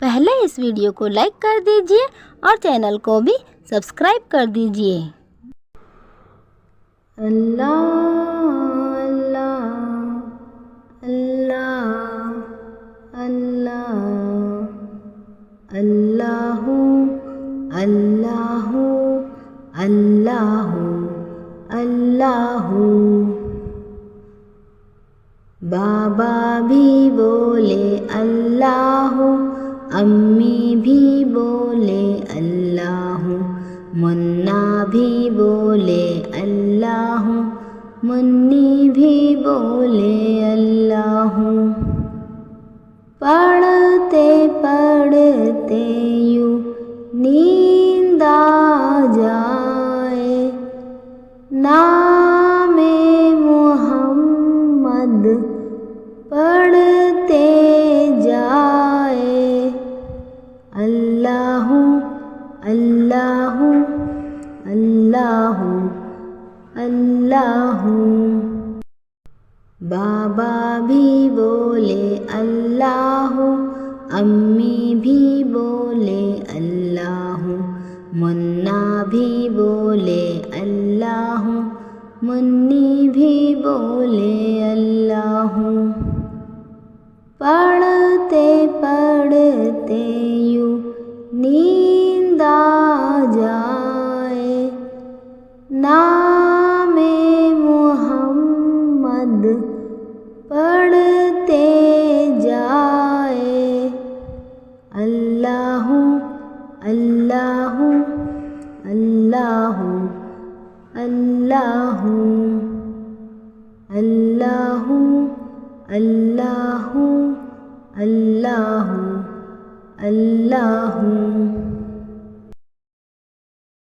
पहले इस वीडियो को लाइक कर दीजिए और चैनल को भी सब्सक्राइब कर दीजिए। अल्लाह अल्लाह अल्लाह अल्लाह अल्लाह अल्लाह अल्लाह। बाबा भी बोले अल्लाह, अम्मी भी बोले अल्लाह, मुन्ना भी बोले अल्लाह, मुन्नी भी बोले अल्लाह। पढ़ते पढ़ते यूं नींद आ जाए, नामे मोहम्मद पढ़ते जाए। अल्लाह अल्लाह अल्लाह अल्लाह। बाबा भी बोले अल्लाह, अम्मी भी बोले अल्लाह, मुन्ना भी बोले अल्लाह, मुन्नी भी बोले अल्लाह। पढ़ते पढ़ते यूं नींद आ जाए, नामे मोहम्मद पढ़ते जाए। अल्लाह अल्लाह अल्लाह अल्लाह अल्लाह अल्लाह अल्लाह अल्लाह।